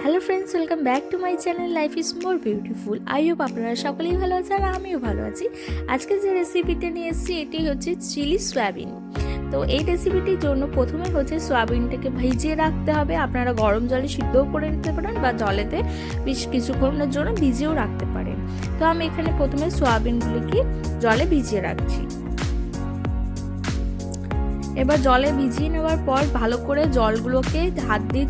Hello friends, welcome back to my channel life is more beautiful. I hope আপনারা সকলেই ভালো আছেন আর আমিও ভালো আছি। আজকে যে রেসিপিটা নিয়ে এসেছি এটি হচ্ছে চিলি সয়াবিন। তো এই রেসিপিটির জন্য প্রথমে হচ্ছে সয়াবিনটাকে ভিজিয়ে রাখতে হবে। আপনারা গরম জলে সিদ্ধও করে নিতে পারেন বা জলেতে বেশ কিছুক্ষণের জন্য ভিজিয়েও রাখতে পারেন। তো আমি এখানে প্রথমে সয়াবিনগুলিকে জলে ভিজিয়ে রাখছি। এবার জলে ভিজিয়ে নেওয়ার পর ভালো করে জলগুলোকে হাত দিয়ে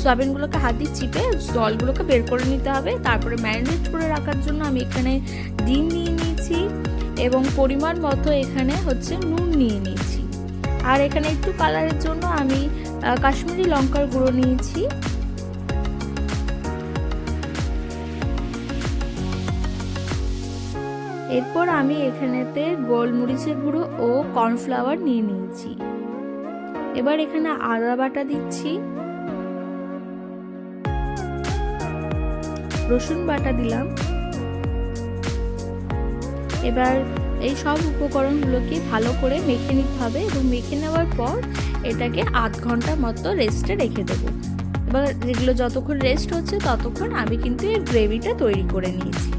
সয়াবিনগুলোকে হাত দিয়ে চিপে জলগুলোকে বের করে নিতে হবে। তারপরে ম্যারিনেট করে রাখার জন্য আমি এখানে ডিম নিয়ে নিয়েছি এবং পরিমাণ মতো এখানে হচ্ছে নুন নিয়ে নিয়েছি। আর এখানে একটু কালারের জন্য আমি কাশ্মীরি লঙ্কার গুঁড়ো নিয়েছি। এরপর আমি এখানেতে গোলমরিচের গুঁড়ো ও কর্নফ্লাওয়ার নিয়ে নিয়েছি। এবার এখানে আদা বাটা দিচ্ছি, রসুন বাটা দিলাম। এবার এই সব উপকরণগুলোকে ভালো করে মেখে নিতে হবে এবং মেখে নেওয়ার পর এটাকে আধ ঘন্টার মতো রেস্টে রেখে দেবো। এবার যেগুলো যতক্ষণ রেস্ট হচ্ছে ততক্ষণ আমি কিন্তু এই গ্রেভিটা তৈরি করে নিয়েছি।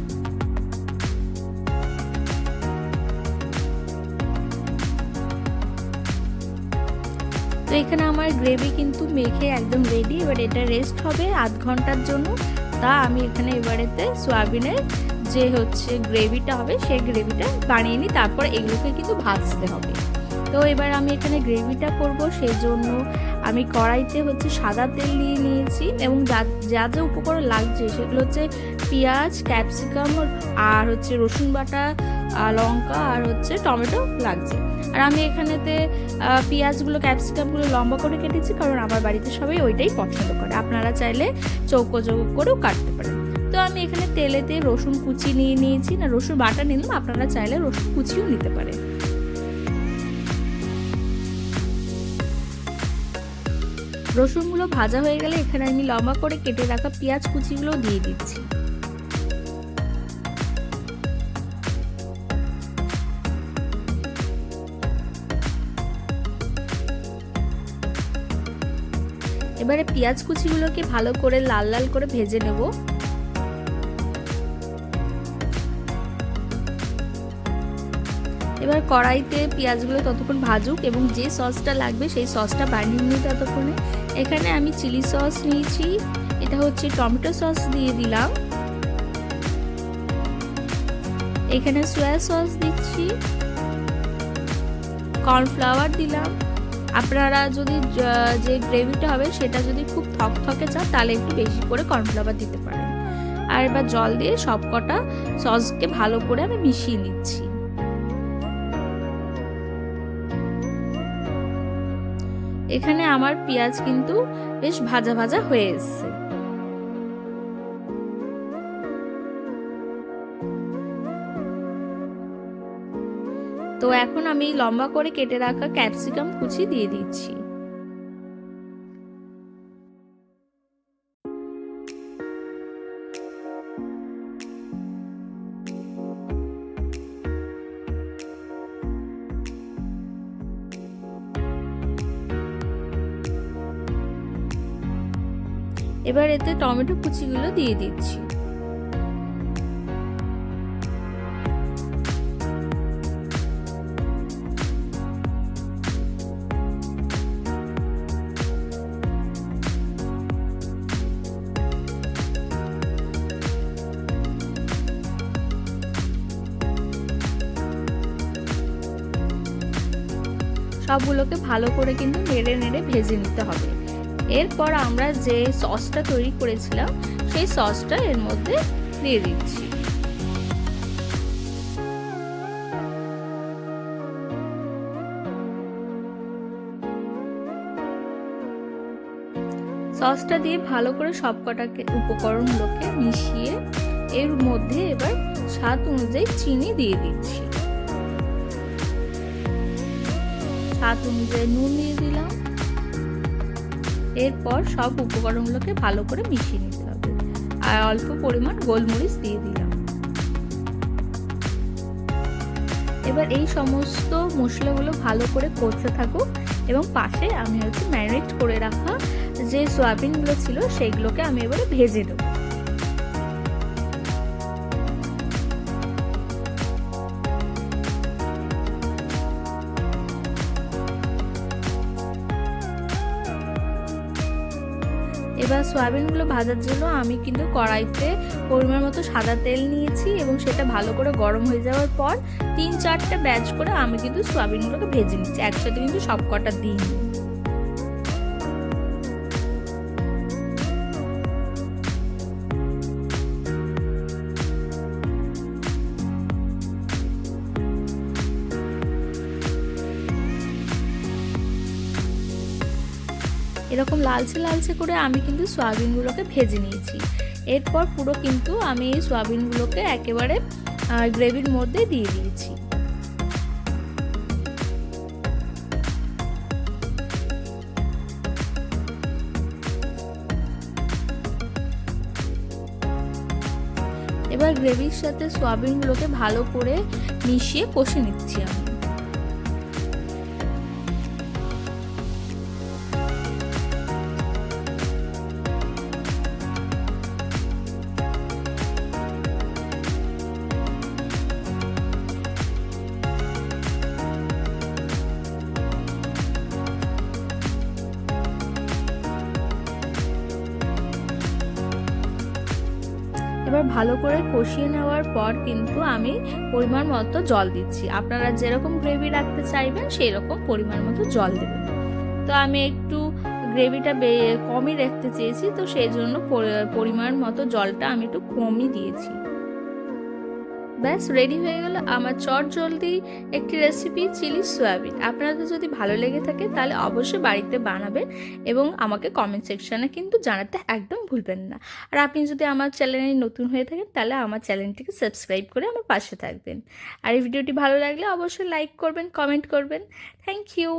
তো এখানে আমার গ্রেভি কিন্তু মেখে একদম রেডি। এবার এটা রেস্ট হবে আধ ঘন্টার জন্য। তা আমি এখানে এবারেতে সয়াবিনের যে হচ্ছে গ্রেভিটা হবে সেই গ্রেভিটা বানিয়ে নিই, তারপর এগুলোকে কিন্তু ভাজতে হবে। তো এবার আমি এখানে গ্রেভিটা করব, সেই জন্য আমি কড়াইতে হচ্ছে সাদা তেল নিয়ে নিয়েছি এবং যা যা উপকরণ লাগছে সেগুলো হচ্ছে পেঁয়াজ, ক্যাপসিকাম আর হচ্ছে রসুন বাটা, লঙ্কা আর হচ্ছে টমেটো লাগছে। আর আমি এখানেতে পেঁয়াজগুলো ক্যাপসিকামগুলো লম্বা করে কেটেছি, কারণ আমার বাড়িতে সবাই ওইটাই পছন্দ করে। আপনারা চাইলে চৌকো চৌকো করেও কাটতে পারেন। তো আমি এখানে তেলেতে রসুন কুচি নিয়ে নিয়েছি, না রসুন বাটা নিলাম, আপনারা চাইলে রসুন কুচিও নিতে পারেন। রসুনগুলো ভাজা হয়ে গেলে এখানে আমি লম্বা করে কেটে রাখা পেঁয়াজ কুচিগুলো দিয়ে দিচ্ছি। এবারে পেঁয়াজ কুচিগুলোকে ভালো করে লাল লাল করে ভেজে নেব। এবার কড়াইতে পেঁয়াজগুলো ততক্ষণ ভাজুক এবং যে সসটা লাগবে সেই সসটা বানিয়ে নিই ততক্ষণে। এখানে আমি চিলি সস নিয়েছি, এটা হচ্ছে টমেটো সস দিয়ে দিলাম। এখানে সয়া সস দিচ্ছি, কর্নফ্লাওয়ার দিলাম। আপনারা যদি যে গ্রেভিটা হবে সেটা যদি খুব থকথকে চান তাহলে একটু বেশি করে কর্নফ্লাওয়ার দিতে পারেন। আর এবার জল দিয়ে সবকটা সসকে ভালো করে আমি মিশিয়ে নিচ্ছি। এখানে আমার পেঁয়াজ কিন্তু বেশ ভাজা ভাজা হয়ে এসেছে। তো এখন আমি লম্বা করে কেটে রাখা ক্যাপসিকাম কুচি দিয়ে দিচ্ছি। এবার এতে টমেটো কুচিগুলো দিয়ে দিচ্ছি। সবগুলোকে ভালো করে কিন্তু নেড়ে নেড়ে ভেজে নিতে হবে। এরপর আমরা যে সসটা তৈরি করেছিলাম সেই সসটা এর মধ্যে দিয়ে দিচ্ছি। সসটা দিয়ে ভালো করে সবকটাকে উপকরণগুলোকে মিশিয়ে এর মধ্যে এবার স্বাদ অনুযায়ী চিনি দিয়ে দিচ্ছি। স্বাদ অনুযায়ী নুন দিয়ে দিলাম। এরপর সব উপকরণগুলোকে ভালো করে মিশিয়ে নিতে হবে আর অল্প পরিমাণ গোলমরিচ দিয়ে দিলাম। এবার এই সমস্ত মশলাগুলো ভালো করে কষতে থাকুক এবং পাশে আমি হচ্ছে ম্যারিনেট করে রাখা যে সয়াবিনগুলো ছিল সেইগুলোকে আমি এবারে ভেজে নেব। এবার সয়াবিনগুলো ভাজার জন্য আমি কিন্তু কড়াইতে পরিমাণ মতো সাদা তেল নিয়েছি এবং সেটা ভালো করে গরম হয়ে যাওয়ার পর 3-4টে ব্যাচ করে আমি কিন্তু সয়াবিনগুলোকে ভেজে নিচ্ছি, একসাথে কিন্তু সব কটা দিইনি। এরকম লালচে লালচে করে আমি কিন্তু সয়াবিনগুলোকে ভেজে নিয়েছি। এরপর পুরো কিন্তু আমি এই সয়াবিনগুলোকে একেবারে গ্রেভির মধ্যে দিয়ে দিয়েছি। এবার গ্রেভির সাথে সয়াবিনগুলোকে ভালো করে মিশিয়ে কষে নিচ্ছি আমি। এবার ভালো করে কষিয়ে নেওয়ার পর কিন্তু আমি পরিমাণ মতো জল দিচ্ছি। আপনারা যেরকম গ্রেভি রাখতে চাইবেন সেই রকম পরিমাণ মতো জল দেবেন। তো আমি একটু গ্রেভিটা কমই রাখতে চেয়েছি, তো সেই জন্য পরিমাণ মতো জলটা আমি একটু কমই দিয়েছি। ব্যাস রেডি হয়ে গেল আমার চটজলদি একটি রেসিপি চিলি সয়াবিন। আপনাদের যদি ভালো লেগে থাকে তাহলে অবশ্যই বাড়িতে বানাবেন এবং আমাকে কমেন্ট সেকশানে কিন্তু জানাতে একদম ভুলবেন না। আর আপনি যদি আমার চ্যানেলে নতুন হয়ে থাকেন তাহলে আমার চ্যানেলটিকে সাবস্ক্রাইব করে আমার পাশে থাকবেন। আর এই ভিডিওটি ভালো লাগলে অবশ্যই লাইক করবেন, কমেন্ট করবেন। Thank you.